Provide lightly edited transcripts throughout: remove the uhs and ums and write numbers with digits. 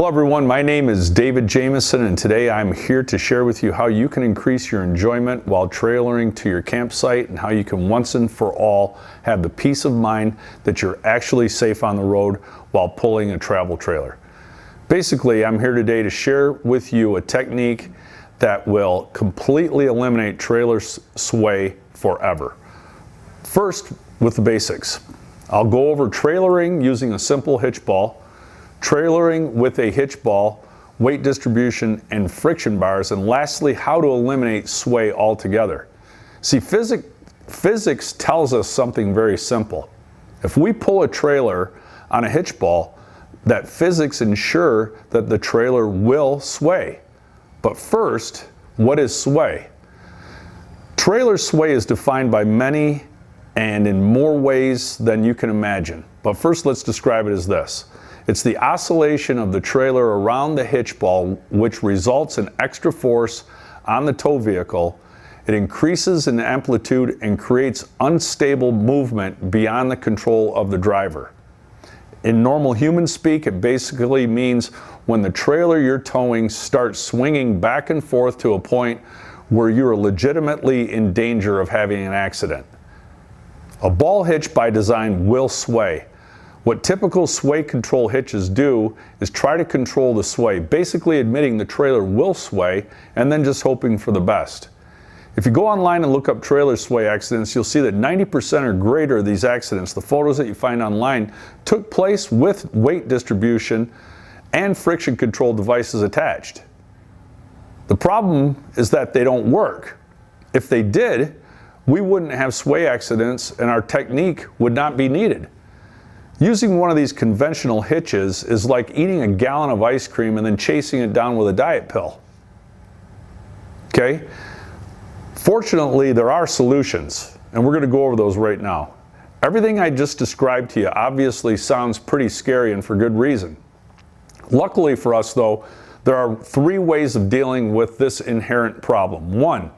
Hello everyone, my name is David Jamison and today I'm here to share with you how you can increase your enjoyment while trailering to your campsite and how you can once and for all have the peace of mind that you're actually safe on the road while pulling a travel trailer. Basically, I'm here today to share with you a technique that will completely eliminate trailer sway forever. First, with the basics. I'll go over trailering using a simple hitch ball, trailering with a hitch ball, weight distribution, and friction bars, and lastly, how to eliminate sway altogether. See, physics tells us something very simple. If we pull a trailer on a hitch ball, that physics ensure that the trailer will sway. But first, what is sway? Trailer sway is defined by many and in more ways than you can imagine. But first, let's describe it as this. It's the oscillation of the trailer around the hitch ball which results in extra force on the tow vehicle. It increases in amplitude and creates unstable movement beyond the control of the driver. In normal human speak, it basically means when the trailer you're towing starts swinging back and forth to a point where you're legitimately in danger of having an accident. A ball hitch by design will sway. What typical sway control hitches do is try to control the sway, basically admitting the trailer will sway and then just hoping for the best. If you go online and look up trailer sway accidents, you'll see that 90% or greater of these accidents, the photos that you find online, took place with weight distribution and friction control devices attached. The problem is that they don't work. If they did, we wouldn't have sway accidents and our technique would not be needed. Using one of these conventional hitches is like eating a gallon of ice cream and then chasing it down with a diet pill. Okay? Fortunately, there are solutions, and we're going to go over those right now. Everything I just described to you obviously sounds pretty scary and for good reason. Luckily for us, though, there are 3 ways of dealing with this inherent problem. 1,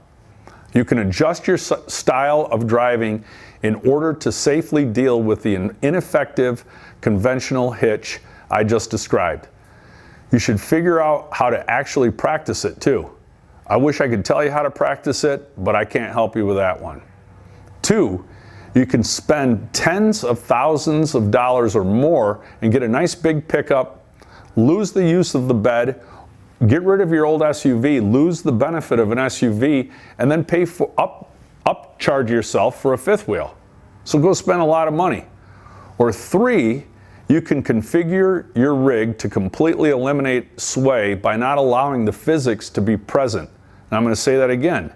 you can adjust your style of driving in order to safely deal with the ineffective conventional hitch I just described. You should figure out how to actually practice it too. I wish I could tell you how to practice it, but I can't help you with that one. 2, you can spend tens of thousands of dollars or more and get a nice big pickup, lose the use of the bed, get rid of your old SUV, lose the benefit of an SUV, and then pay for upcharge yourself for a 5th wheel. So go spend a lot of money. Or 3, you can configure your rig to completely eliminate sway by not allowing the physics to be present. And I'm going to say that again.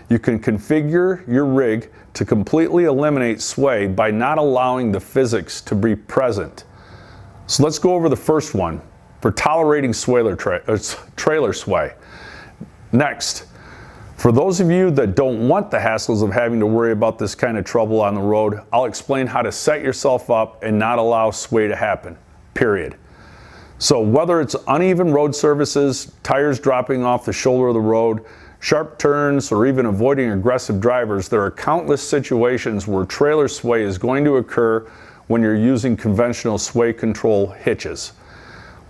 You can configure your rig to completely eliminate sway by not allowing the physics to be present. So let's go over the first one for tolerating trailer sway. Next, for those of you that don't want the hassles of having to worry about this kind of trouble on the road, I'll explain how to set yourself up and not allow sway to happen, period. So whether it's uneven road surfaces, tires dropping off the shoulder of the road, sharp turns, or even avoiding aggressive drivers, there are countless situations where trailer sway is going to occur when you're using conventional sway control hitches.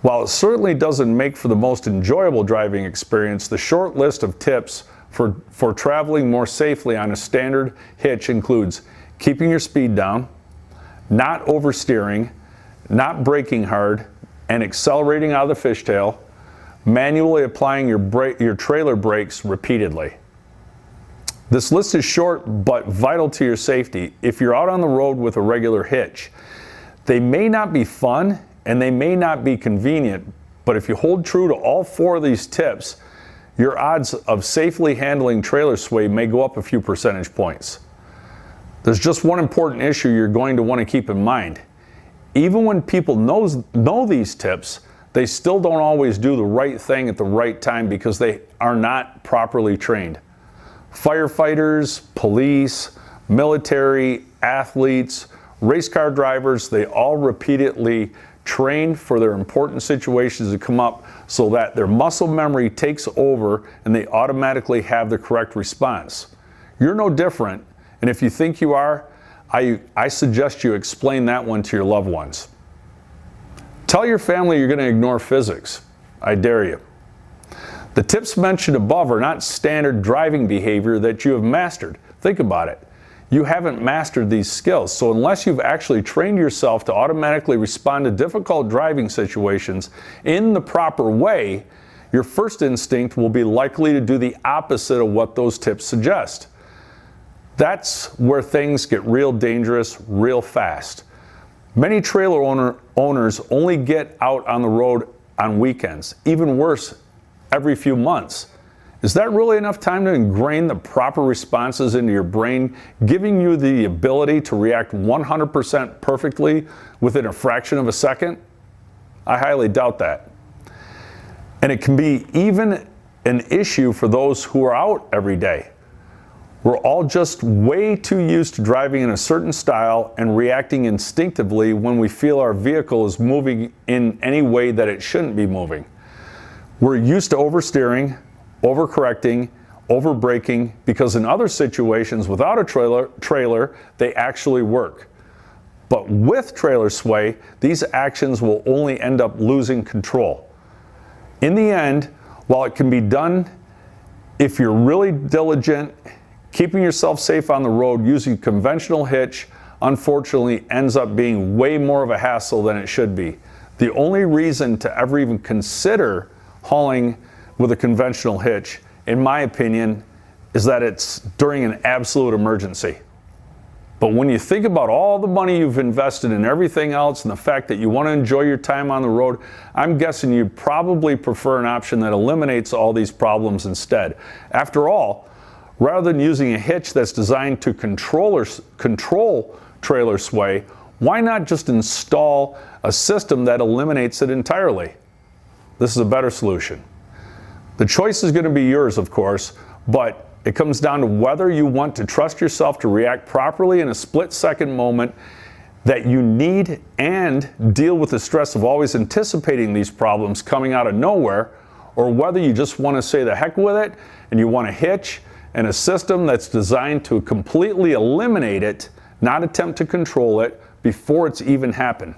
While it certainly doesn't make for the most enjoyable driving experience, the short list of tips for traveling more safely on a standard hitch includes keeping your speed down, not oversteering, not braking hard, and accelerating out of the fishtail, manually applying your trailer brakes repeatedly. This list is short but vital to your safety. If you're out on the road with a regular hitch, they may not be fun and they may not be convenient, but if you hold true to all 4 of these tips, your odds of safely handling trailer sway may go up a few percentage points. There's just one important issue you're going to want to keep in mind. Even when people know these tips, they still don't always do the right thing at the right time because they are not properly trained. Firefighters, police, military, athletes, race car drivers, they all repeatedly train for their important situations to come up so that their muscle memory takes over and they automatically have the correct response. You're no different, and if you think you are, I suggest you explain that one to your loved ones. Tell your family you're going to ignore physics. I dare you. The tips mentioned above are not standard driving behavior that you have mastered. Think about it. You haven't mastered these skills, so unless you've actually trained yourself to automatically respond to difficult driving situations in the proper way, your first instinct will be likely to do the opposite of what those tips suggest. That's where things get real dangerous real fast. Many trailer owners only get out on the road on weekends, even worse, every few months. Is that really enough time to ingrain the proper responses into your brain, giving you the ability to react 100% perfectly within a fraction of a second? I highly doubt that. And it can be even an issue for those who are out every day. We're all just way too used to driving in a certain style and reacting instinctively when we feel our vehicle is moving in any way that it shouldn't be moving. We're used to oversteering, overcorrecting, overbraking, because in other situations without a trailer, they actually work. But with trailer sway, these actions will only end up losing control. In the end, while it can be done if you're really diligent, keeping yourself safe on the road using conventional hitch, unfortunately, ends up being way more of a hassle than it should be. The only reason to ever even consider hauling with a conventional hitch, in my opinion, is that it's during an absolute emergency. But when you think about all the money you've invested in everything else and the fact that you want to enjoy your time on the road, I'm guessing you'd probably prefer an option that eliminates all these problems instead. After all, rather than using a hitch that's designed to control trailer sway, why not just install a system that eliminates it entirely? This is a better solution. The choice is going to be yours, of course, but it comes down to whether you want to trust yourself to react properly in a split-second moment that you need and deal with the stress of always anticipating these problems coming out of nowhere, or whether you just want to say the heck with it and you want a hitch and a system that's designed to completely eliminate it, not attempt to control it before it's even happened.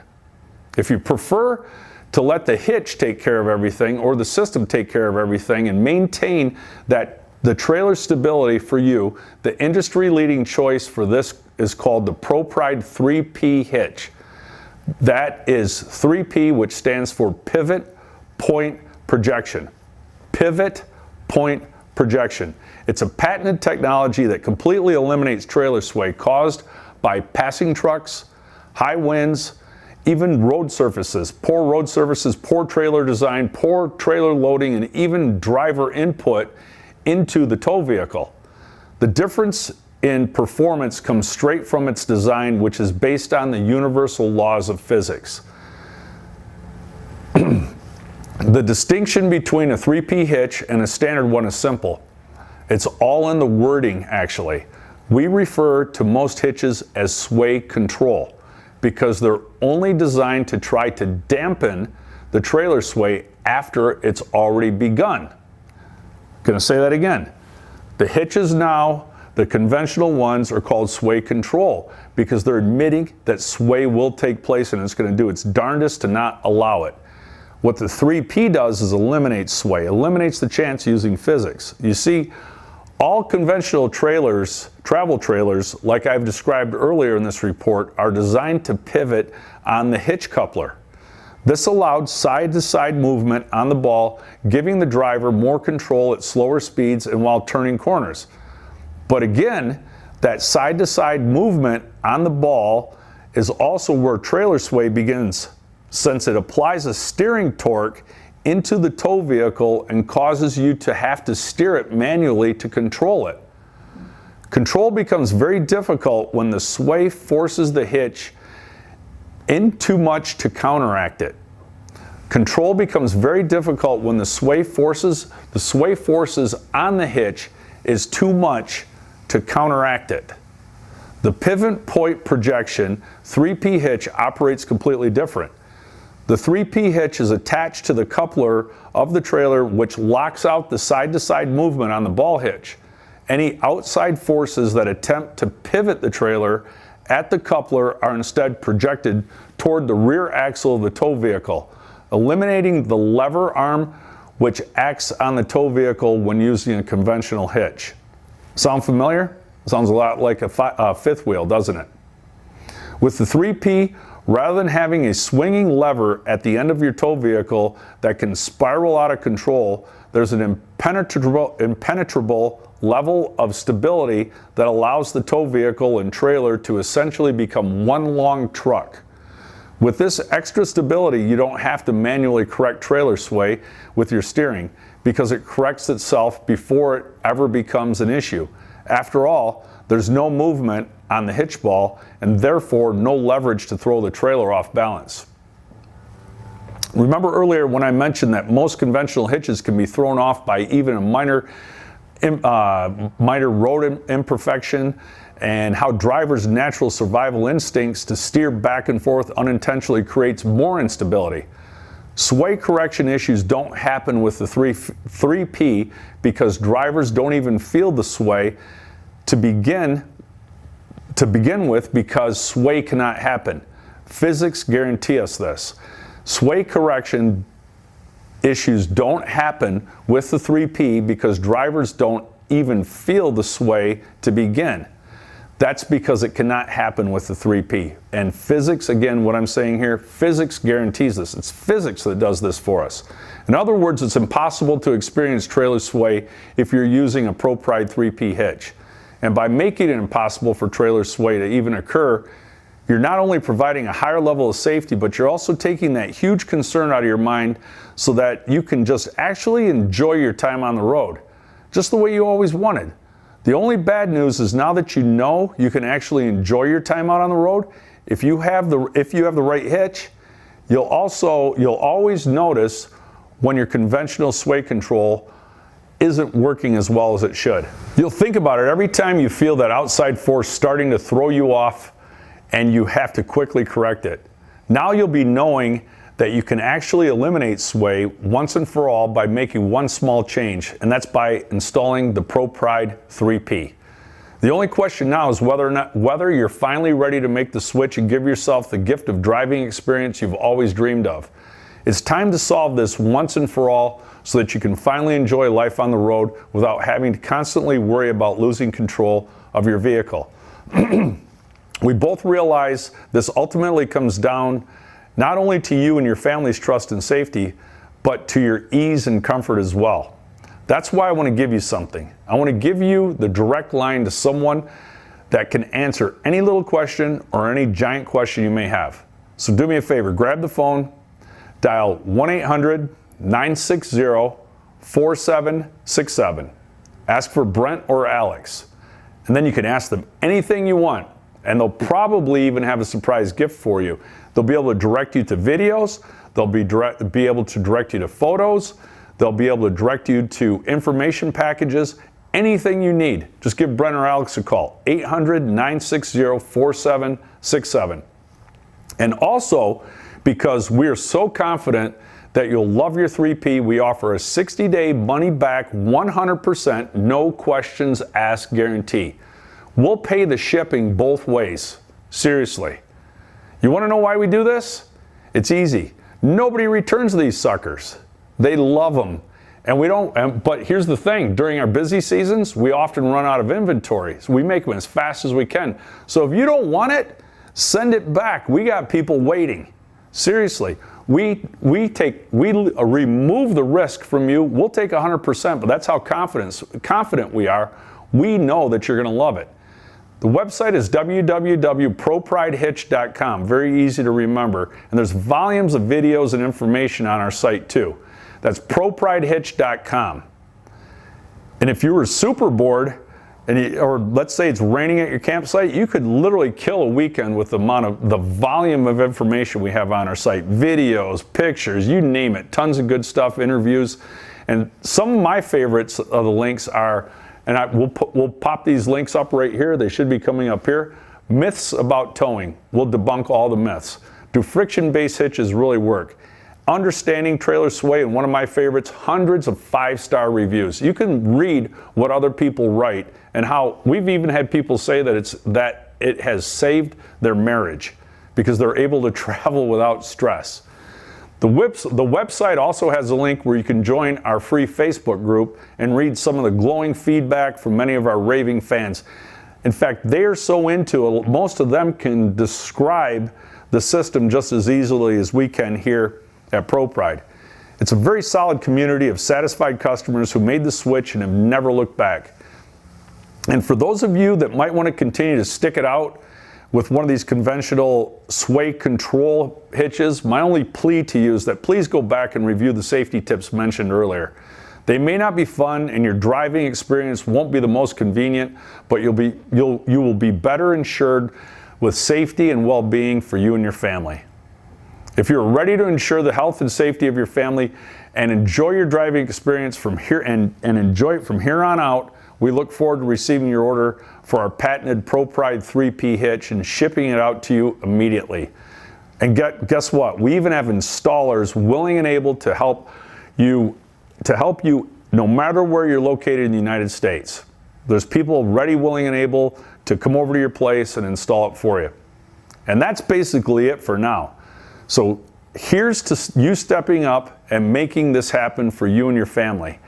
If you prefer to let the hitch take care of everything or the system take care of everything and maintain that the trailer stability for you, the industry-leading choice for this is called the ProPride 3P hitch. That is 3P, which stands for pivot, point, projection. Pivot, point, projection. It's a patented technology that completely eliminates trailer sway caused by passing trucks, high winds, even road surfaces, poor trailer design, poor trailer loading, and even driver input into the tow vehicle. The difference in performance comes straight from its design, which is based on the universal laws of physics. The distinction between a 3P hitch and a standard one is simple. It's all in the wording, actually. We refer to most hitches as sway control because they're only designed to try to dampen the trailer sway after it's already begun. I'm going to say that again. The hitches now, the conventional ones, are called sway control because they're admitting that sway will take place and it's going to do its darndest to not allow it. What the 3P does is eliminate sway, eliminates the chance using physics. You see, all conventional trailers, travel trailers, like I've described earlier in this report, are designed to pivot on the hitch coupler. This allowed side-to-side movement on the ball, giving the driver more control at slower speeds and while turning corners. But again, that side-to-side movement on the ball is also where trailer sway begins, since it applies a steering torque into the tow vehicle and causes you to have to steer it manually to control it. Control becomes very difficult when the sway forces the hitch in too much to counteract it. Control becomes very difficult when the sway forces on the hitch is too much to counteract it. The pivot point projection 3P hitch operates completely different. The 3P hitch is attached to the coupler of the trailer, which locks out the side-to-side movement on the ball hitch. Any outside forces that attempt to pivot the trailer at the coupler are instead projected toward the rear axle of the tow vehicle, eliminating the lever arm which acts on the tow vehicle when using a conventional hitch. Sound familiar? Sounds a lot like a fifth wheel, doesn't it? With the 3P, rather than having a swinging lever at the end of your tow vehicle that can spiral out of control, there's an impenetrable level of stability that allows the tow vehicle and trailer to essentially become one long truck. With this extra stability, you don't have to manually correct trailer sway with your steering because it corrects itself before it ever becomes an issue. After all, there's no movement on the hitch ball and therefore no leverage to throw the trailer off balance. Remember earlier when I mentioned that most conventional hitches can be thrown off by even a minor road imperfection, and how drivers' natural survival instincts to steer back and forth unintentionally creates more instability. Sway correction issues don't happen with the 3P because drivers don't even feel the sway to begin with because sway cannot happen. Physics guarantee us this. Sway correction issues don't happen with the 3P because drivers don't even feel the sway to begin. That's because it cannot happen with the 3P. And physics, again, what I'm saying here, physics guarantees this. It's physics that does this for us. In other words, it's impossible to experience trailer sway if you're using a ProPride 3P hitch. And by making it impossible for trailer sway to even occur, you're not only providing a higher level of safety, but you're also taking that huge concern out of your mind so that you can just actually enjoy your time on the road, just the way you always wanted. The only bad news is now that you know you can actually enjoy your time out on the road, if you have the right hitch, you'll always notice when your conventional sway control isn't working as well as it should. You'll think about it every time you feel that outside force starting to throw you off and you have to quickly correct it. Now you'll be knowing that you can actually eliminate sway once and for all by making one small change, and that's by installing the ProPride 3P. The only question now is whether you're finally ready to make the switch and give yourself the gift of driving experience you've always dreamed of. It's time to solve this once and for all so that you can finally enjoy life on the road without having to constantly worry about losing control of your vehicle. We both realize this ultimately comes down not only to you and your family's trust and safety, but to your ease and comfort as well. That's why I want to give you something. I want to give you the direct line to someone that can answer any little question or any giant question you may have. So do me a favor, grab the phone, dial 1-800-960-4767. Ask for Brent or Alex, and then you can ask them anything you want, and they'll probably even have a surprise gift for you. They'll be able to direct you to videos, they'll be able to direct you to photos, they'll be able to direct you to information packages, anything you need. Just give Brent or Alex a call, 800-960-4767. And also, because we are so confident that you'll love your 3P, we offer a 60-day money-back, 100% no questions asked guarantee. We'll pay the shipping both ways. Seriously. You want to know why we do this? It's easy. Nobody returns these suckers. They love them. And we don't, but here's the thing, during our busy seasons, we often run out of inventory. So we make them as fast as we can. So if you don't want it, send it back. We got people waiting. Seriously. We remove the risk from you. We'll take 100%, but that's how confident we are. We know that you're going to love it. The website is www.propridehitch.com. Very easy to remember. And there's volumes of videos and information on our site too. That's propridehitch.com. And if you were super bored, or let's say it's raining at your campsite, you could literally kill a weekend with the volume of information we have on our site. Videos, pictures, you name it. Tons of good stuff, interviews. And some of my favorites of the links are, and we'll pop these links up right here. They should be coming up here. Myths about towing. We'll debunk all the myths. Do friction-based hitches really work? Understanding trailer sway, and one of my favorites, hundreds of 5-star reviews. You can read what other people write and how we've even had people say that it has saved their marriage because they're able to travel without stress. The website also has a link where you can join our free Facebook group and read some of the glowing feedback from many of our raving fans. In fact, they are so into it, most of them can describe the system just as easily as we can here at ProPride. It's a very solid community of satisfied customers who made the switch and have never looked back. And for those of you that might want to continue to stick it out with one of these conventional sway control hitches, my only plea to you is that please go back and review the safety tips mentioned earlier. They may not be fun and your driving experience won't be the most convenient, but you will be better insured with safety and well-being for you and your family. If you're ready to ensure the health and safety of your family and enjoy your driving experience from here and enjoy it from here on out, we look forward to receiving your order for our patented ProPride 3P hitch and shipping it out to you immediately. And guess what? We even have installers willing and able to help you no matter where you're located in the United States. There's people ready, willing, and able to come over to your place and install it for you. And that's basically it for now. So here's to you stepping up and making this happen for you and your family.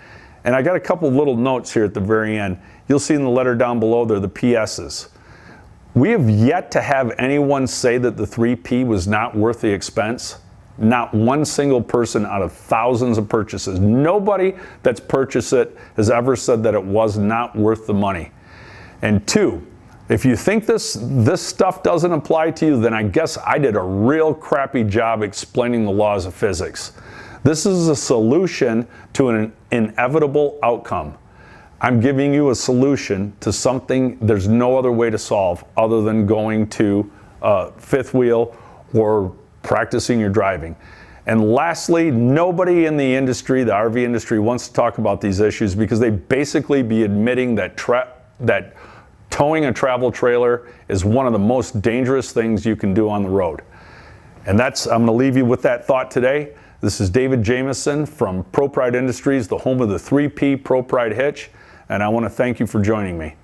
And I got a couple little notes here at the very end. You'll see in the letter down below, they're the PS's. We have yet to have anyone say that the 3P was not worth the expense. Not one single person out of thousands of purchases. Nobody that's purchased it has ever said that it was not worth the money. And two, if you think this stuff doesn't apply to you, then I guess I did a real crappy job explaining the laws of physics. This is a solution to an inevitable outcome. I'm giving you a solution to something there's no other way to solve other than going to fifth wheel or practicing your driving. And lastly, nobody in the industry, the RV industry, wants to talk about these issues because they basically be admitting that towing a travel trailer is one of the most dangerous things you can do on the road. And I'm going to leave you with that thought today. This is David Jamison from ProPride Industries, the home of the 3P ProPride hitch, and I want to thank you for joining me.